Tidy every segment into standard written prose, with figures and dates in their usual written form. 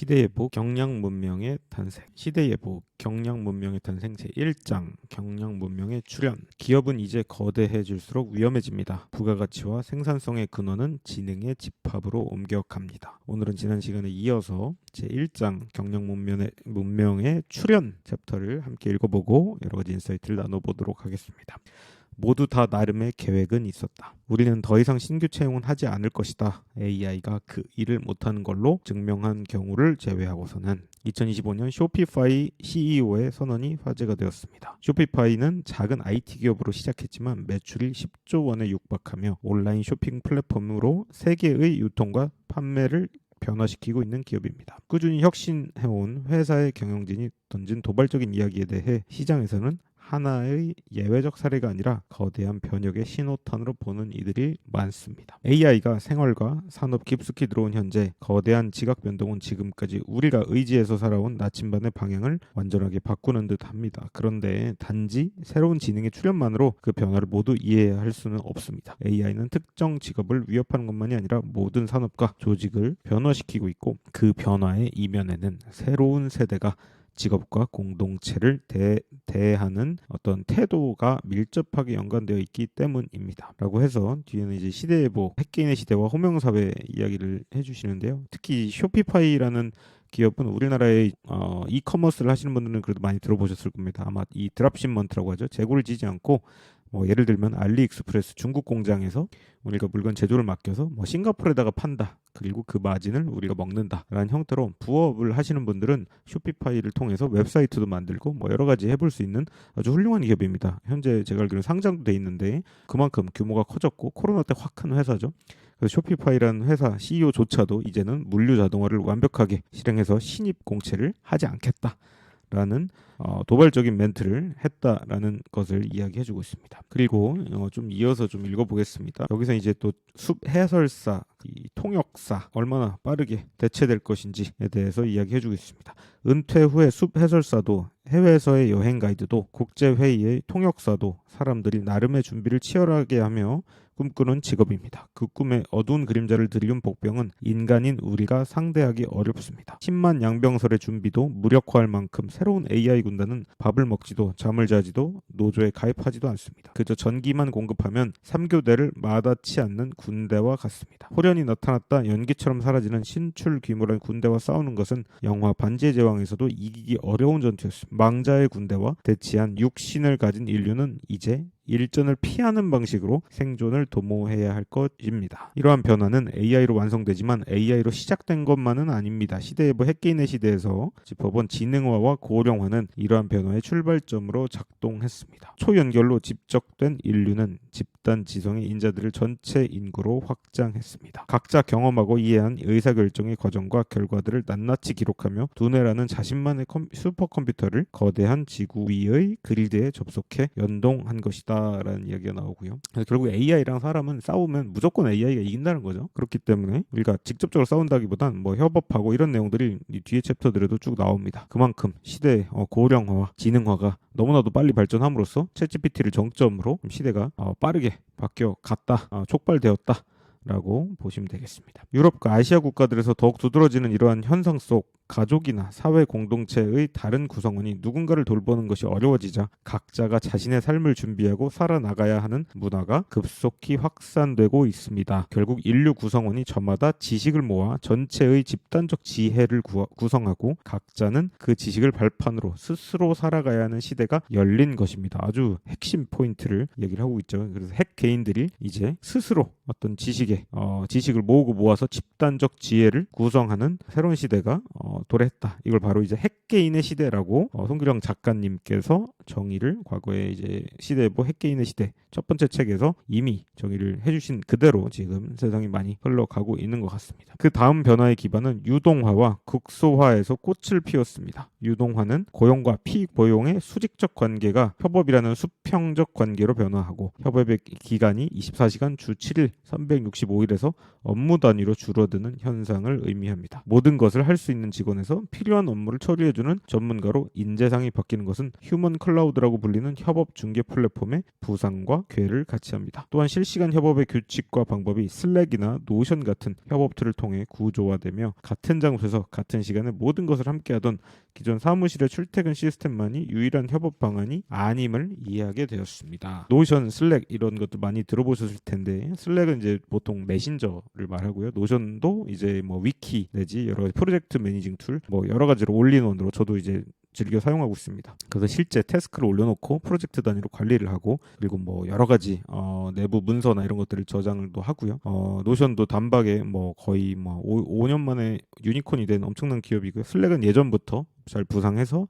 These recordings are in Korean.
시대예보 경량문명의 탄생. 시대예보 경량문명의 탄생 제1장 경량문명의 출현. 기업은 이제 거대해질수록 위험해집니다. 부가가치와 생산성의 근원은 지능의 집합으로 옮겨갑니다. 오늘은 지난 시간에 이어서 제1장 경량문명의 출현 챕터를 함께 읽어보고 여러가지 인사이트를 나눠보도록 하겠습니다. 모두 다 나름의 계획은 있었다. 우리는 더 이상 신규 채용은 하지 않을 것이다. AI가 그 일을 못하는 걸로 증명한 경우를 제외하고서는 2025년 쇼피파이 CEO의 선언이 화제가 되었습니다. 쇼피파이는 작은 IT 기업으로 시작했지만 매출이 10조 원에 육박하며 온라인 쇼핑 플랫폼으로 세계의 유통과 판매를 변화시키고 있는 기업입니다. 꾸준히 혁신해온 회사의 경영진이 던진 도발적인 이야기에 대해 시장에서는 하나의 예외적 사례가 아니라 거대한 변혁의 신호탄으로 보는 이들이 많습니다. AI가 생활과 산업 깊숙이 들어온 현재 거대한 지각 변동은 지금까지 우리가 의지해서 살아온 나침반의 방향을 완전하게 바꾸는 듯합니다. 그런데 단지 새로운 지능의 출현만으로 그 변화를 모두 이해할 수는 없습니다. AI는 특정 직업을 위협하는 것만이 아니라 모든 산업과 조직을 변화시키고 있고 그 변화의 이면에는 새로운 세대가 직업과 공동체를 대하는 어떤 태도가 밀접하게 연관되어 있기 때문입니다. 라고 해서 뒤에는 이제 시대예보, 핵개인의 시대와 호명사회 이야기를 해주시는데요. 특히 쇼피파이라는 기업은 우리나라의 이커머스를 하시는 분들은 그래도 많이 들어보셨을 겁니다. 아마 이 드랍십먼트라고 하죠. 재고를 지지 않고 예를 들면 알리익스프레스 중국 공장에서 우리가 물건 제조를 맡겨서 싱가포르에다가 판다. 그리고 그 마진을 우리가 먹는다. 라는 형태로 부업을 하시는 분들은 쇼피파이를 통해서 웹사이트도 만들고 여러 가지 해볼 수 있는 아주 훌륭한 기업입니다. 현재 제가 알기로는 상장도 돼 있는데 그만큼 규모가 커졌고 코로나 때 확 큰 회사죠. 그래서 쇼피파이라는 회사 CEO조차도 이제는 물류 자동화를 완벽하게 실행해서 신입 공채를 하지 않겠다. 라는 도발적인 멘트를 했다라는 것을 이야기해주고 있습니다. 그리고 좀 이어서 좀 읽어보겠습니다. 여기서 이제 또 숲 해설사, 이 통역사 얼마나 빠르게 대체될 것인지에 대해서 이야기해주고 있습니다. 은퇴 후에 숲 해설사도 해외에서의 여행 가이드도 국제회의의 통역사도 사람들이 나름의 준비를 치열하게 하며 꿈꾸는 직업입니다. 그 꿈의 어두운 그림자를 드리운 복병은 인간인 우리가 상대하기 어렵습니다. 10만 양병설의 준비도 무력화할 만큼 새로운 AI 군단은 밥을 먹지도 잠을 자지도 노조에 가입하지도 않습니다. 그저 전기만 공급하면 3교대를 마다치 않는 군대와 같습니다. 호련히 나타났다 연기처럼 사라지는 신출 귀물한 군대와 싸우는 것은 영화 반지의 제왕에서도 이기기 어려운 전투였습니다. 망자의 군대와 대치한 육신을 가진 인류는 이제 일전을 피하는 방식으로 생존을 도모해야 할 것입니다. 이러한 변화는 AI로 완성되지만 AI로 시작된 것만은 아닙니다. 시대예보 핵개인의 시대에서 짚어본 지능화와 고령화는 이러한 변화의 출발점으로 작동했습니다. 초연결로 집적된 인류는 집단 지성의 인자들을 전체 인구로 확장했습니다. 각자 경험하고 이해한 의사결정의 과정과 결과들을 낱낱이 기록하며 두뇌라는 자신만의 슈퍼컴퓨터를 거대한 지구 위의 그리드에 접속해 연동한 것이다. 라는 이야기가 나오고요. 결국 AI랑 사람은 싸우면 무조건 AI가 이긴다는 거죠. 그렇기 때문에 우리가 직접적으로 싸운다기보단 협업하고 이런 내용들이 이 뒤에 챕터들에도 쭉 나옵니다. 그만큼 시대의 고령화와 지능화가 너무나도 빨리 발전함으로써 챗GPT를 정점으로 시대가 빠르게 바뀌어 갔다, 촉발되었다 라고 보시면 되겠습니다. 유럽과 아시아 국가들에서 더욱 두드러지는 이러한 현상 속 가족이나 사회 공동체의 다른 구성원이 누군가를 돌보는 것이 어려워지자 각자가 자신의 삶을 준비하고 살아나가야 하는 문화가 급속히 확산되고 있습니다. 결국 인류 구성원이 저마다 지식을 모아 전체의 집단적 지혜를 구성하고 각자는 그 지식을 발판으로 스스로 살아가야 하는 시대가 열린 것입니다. 아주 핵심 포인트를 얘기를 하고 있죠. 그래서 핵 개인들이 이제 스스로 어떤 지식을 모으고 모아서 집단적 지혜를 구성하는 새로운 시대가 도래했다. 이걸 바로 이제 핵개인의 시대라고 송규령 작가님께서 정의를 과거에 이제 시대예보 핵개인의 시대 첫 번째 책에서 이미 정의를 해주신 그대로 지금 세상이 많이 흘러가고 있는 것 같습니다. 그 다음 변화의 기반은 유동화와 극소화에서 꽃을 피웠습니다. 유동화는 고용과 피고용의 수직적 관계가 협업이라는 수평적 관계로 변화하고 협업의 기간이 24시간 주 7일 365일에서 업무 단위로 줄어드는 현상을 의미합니다. 모든 것을 할 수 있는 직업 직원에서 필요한 업무를 처리해주는 전문가로 인재상이 바뀌는 것은 휴먼 클라우드라고 불리는 협업 중개 플랫폼의 부상과 궤를 같이 합니다. 또한 실시간 협업의 규칙과 방법이 슬랙이나 노션 같은 협업 툴을 통해 구조화되며 같은 장소에서 같은 시간에 모든 것을 함께하던 기존 사무실의 출퇴근 시스템만이 유일한 협업 방안이 아님을 이해하게 되었습니다. 노션, 슬랙 이런 것도 많이 들어보셨을 텐데 슬랙은 이제 보통 메신저를 말하고요. 노션도 이제 뭐 위키 내지 여러 가지 프로젝트 매니징 툴 뭐 여러 가지로 올인원으로 저도 이제 즐겨 사용하고 있습니다. 그래서 실제 태스크를 올려놓고 프로젝트 단위로 관리를 하고 그리고 뭐 여러 가지 내부 문서나 이런 것들을 저장을도 하고요. 노션도 단박에 뭐 거의 뭐 5년 만에 유니콘이 된 엄청난 기업이고요. 슬랙은 예전부터 잘 부상해서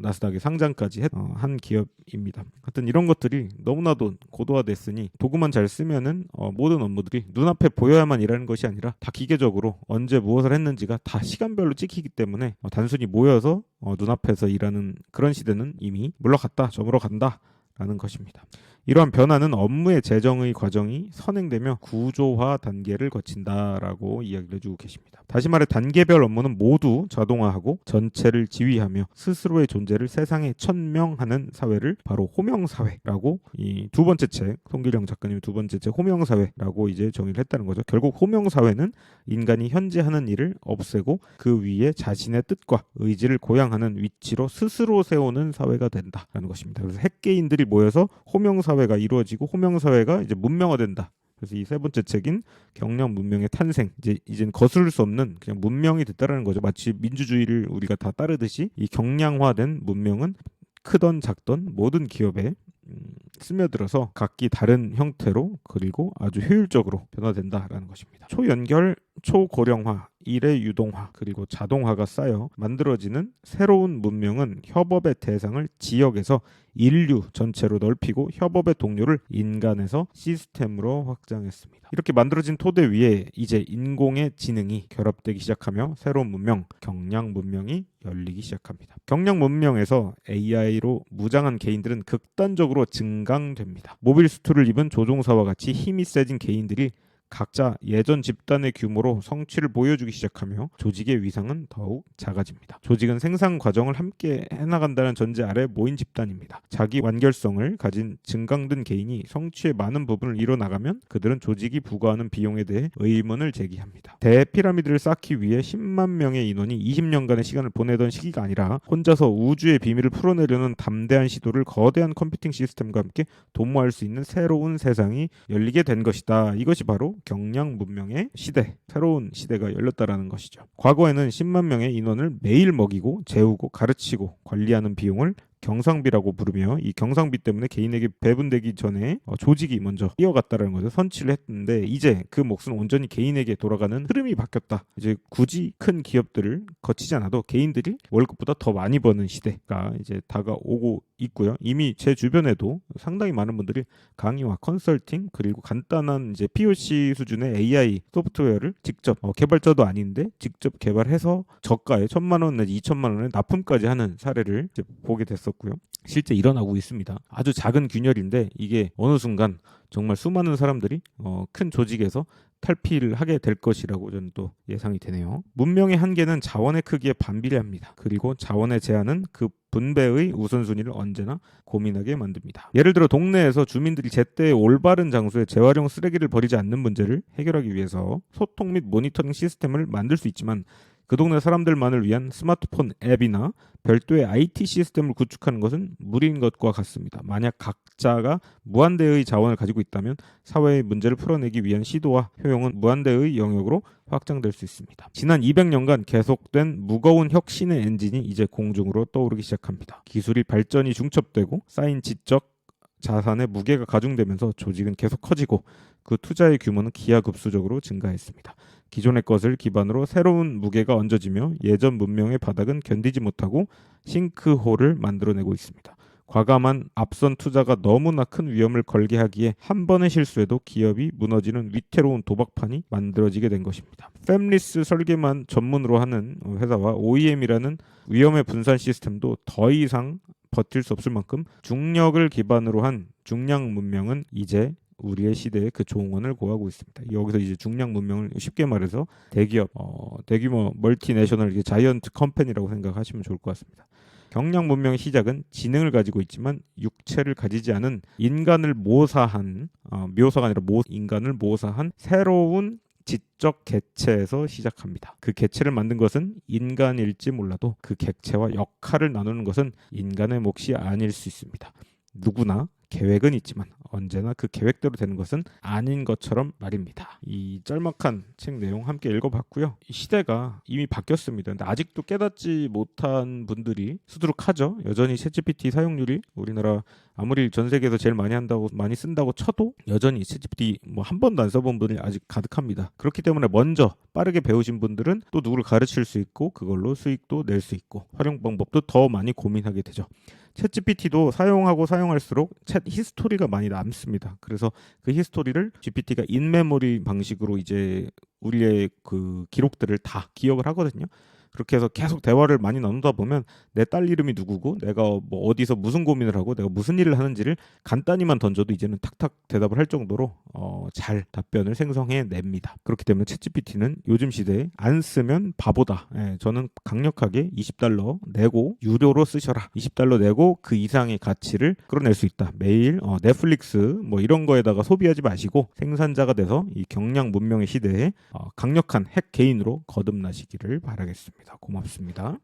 나스닥에 상장까지 한 기업입니다. 하여튼 이런 것들이 너무나도 고도화됐으니 도구만 잘 쓰면은 모든 업무들이 눈앞에 보여야만 일하는 것이 아니라 다 기계적으로 언제 무엇을 했는지가 다 시간별로 찍히기 때문에 단순히 모여서 눈앞에서 일하는 그런 시대는 이미 물러갔다, 저물어 간다 라는 것입니다. 이러한 변화는 업무의 재정의 과정이 선행되며 구조화 단계를 거친다라고 이야기를 해주고 계십니다. 다시 말해 단계별 업무는 모두 자동화하고 전체를 지휘하며 스스로의 존재를 세상에 천명하는 사회를 바로 호명사회라고 이 두 번째 책, 송기령 작가님의 두 번째 책 호명사회라고 이제 정의를 했다는 거죠. 결국 호명사회는 인간이 현재 하는 일을 없애고 그 위에 자신의 뜻과 의지를 고양하는 위치로 스스로 세우는 사회가 된다라는 것입니다. 그래서 핵개인들이 모여서 호명사회가 이루어지고 호명사회가 이제 문명화된다. 그래서 이 세 번째 책인 경량 문명의 탄생, 이제는 거스를 수 없는 그냥 문명이 됐다라는 거죠. 마치 민주주의를 우리가 다 따르듯이 이 경량화된 문명은 크던 작던 모든 기업에 스며들어서 각기 다른 형태로 그리고 아주 효율적으로 변화된다라는 것입니다. 초연결, 초고령화, 일의 유동화 그리고 자동화가 쌓여 만들어지는 새로운 문명은 협업의 대상을 지역에서 인류 전체로 넓히고 협업의 동료를 인간에서 시스템으로 확장했습니다. 이렇게 만들어진 토대 위에 이제 인공의 지능이 결합되기 시작하며 새로운 문명, 경량 문명이 열리기 시작합니다. 경량 문명에서 AI로 무장한 개인들은 극단적으로 증강됩니다. 모빌 수트를 입은 조종사와 같이 힘이 세진 개인들이 각자 예전 집단의 규모로 성취를 보여주기 시작하며 조직의 위상은 더욱 작아집니다. 조직은 생산 과정을 함께 해나간다는 전제 아래 모인 집단입니다. 자기 완결성을 가진 증강된 개인이 성취의 많은 부분을 이뤄나가면 그들은 조직이 부과하는 비용에 대해 의문을 제기합니다. 대피라미드를 쌓기 위해 10만 명의 인원이 20년간의 시간을 보내던 시기가 아니라 혼자서 우주의 비밀을 풀어내려는 담대한 시도를 거대한 컴퓨팅 시스템과 함께 도모할 수 있는 새로운 세상이 열리게 된 것이다. 이것이 바로 경량 문명의 시대, 새로운 시대가 열렸다라는 것이죠. 과거에는 10만 명의 인원을 매일 먹이고 재우고 가르치고 관리하는 비용을 경상비라고 부르며 이 경상비 때문에 개인에게 배분되기 전에 조직이 먼저 뛰어갔다라는 거죠. 선취를 했는데 이제 그 몫은 온전히 개인에게 돌아가는 흐름이 바뀌었다. 이제 굳이 큰 기업들을 거치지 않아도 개인들이 월급보다 더 많이 버는 시대가 이제 다가오고 있고요. 이미 제 주변에도 상당히 많은 분들이 강의와 컨설팅 그리고 간단한 이제 POC 수준의 AI 소프트웨어를 직접 개발자도 아닌데 직접 개발해서 저가에 1,000만 원 내지 2,000만 원에 납품까지 하는 사례를 이제 보게 됐었고요. 실제 일어나고 있습니다. 아주 작은 균열인데 이게 어느 순간 정말 수많은 사람들이 큰 조직에서 탈피를 하게 될 것이라고 저는 또 예상이 되네요. 문명의 한계는 자원의 크기에 반비례합니다. 그리고 자원의 제한은 그 분배의 우선순위를 언제나 고민하게 만듭니다. 예를 들어 동네에서 주민들이 제때 올바른 장소에 재활용 쓰레기를 버리지 않는 문제를 해결하기 위해서 소통 및 모니터링 시스템을 만들 수 있지만 그 동네 사람들만을 위한 스마트폰 앱이나 별도의 IT 시스템을 구축하는 것은 무리인 것과 같습니다. 만약 각자가 무한대의 자원을 가지고 있다면 사회의 문제를 풀어내기 위한 시도와 효용은 무한대의 영역으로 확장될 수 있습니다. 지난 200년간 계속된 무거운 혁신의 엔진이 이제 공중으로 떠오르기 시작합니다. 기술이 발전이 중첩되고 쌓인 지적 자산의 무게가 가중되면서 조직은 계속 커지고 그 투자의 규모는 기하급수적으로 증가했습니다. 기존의 것을 기반으로 새로운 무게가 얹어지며 예전 문명의 바닥은 견디지 못하고 싱크홀을 만들어내고 있습니다. 과감한 앞선 투자가 너무나 큰 위험을 걸게 하기에 한 번의 실수에도 기업이 무너지는 위태로운 도박판이 만들어지게 된 것입니다. 팹리스 설계만 전문으로 하는 회사와 OEM이라는 위험의 분산 시스템도 더 이상 버틸 수 없을 만큼 중력을 기반으로 한 중량 문명은 이제 우리의 시대에 그 종언을 고하고 있습니다. 여기서 이제 중량 문명을 쉽게 말해서 대기업, 대규모 멀티내셔널 자이언트 컴퍼니라고 생각하시면 좋을 것 같습니다. 경량 문명의 시작은 지능을 가지고 있지만 육체를 가지지 않은 인간을 모사한 묘사가 아니라 인간을 모사한 새로운 지적 객체에서 시작합니다. 그 객체를 만든 것은 인간일지 몰라도 그 객체와 역할을 나누는 것은 인간의 몫이 아닐 수 있습니다. 누구나 계획은 있지만 언제나 그 계획대로 되는 것은 아닌 것처럼 말입니다. 이 짤막한 책 내용 함께 읽어봤고요. 이 시대가 이미 바뀌었습니다. 근데 아직도 깨닫지 못한 분들이 수두룩하죠. 여전히 챗GPT 사용률이 우리나라 아무리 전 세계에서 제일 많이 쓴다고 쳐도 여전히 챗GPT 한 번도 안 써본 분이 아직 가득합니다. 그렇기 때문에 먼저 빠르게 배우신 분들은 또 누구를 가르칠 수 있고 그걸로 수익도 낼 수 있고 활용 방법도 더 많이 고민하게 되죠. 챗GPT도 사용하고 사용할수록 챗 히스토리가 많이 남습니다. 그래서 그 히스토리를 GPT가 인메모리 방식으로 이제 우리의 그 기록들을 다 기억을 하거든요. 그렇게 해서 계속 대화를 많이 나누다 보면 내 딸 이름이 누구고 내가 뭐 어디서 무슨 고민을 하고 내가 무슨 일을 하는지를 간단히만 던져도 이제는 탁탁 대답을 할 정도로 잘 답변을 생성해냅니다. 그렇기 때문에 챗GPT는 요즘 시대에 안 쓰면 바보다. 저는 강력하게 $20 내고 유료로 쓰셔라. $20 내고 그 이상의 가치를 끌어낼 수 있다. 매일 넷플릭스 뭐 이런 거에다가 소비하지 마시고 생산자가 돼서 이 경량 문명의 시대에 강력한 핵 개인으로 거듭나시기를 바라겠습니다. 고맙습니다.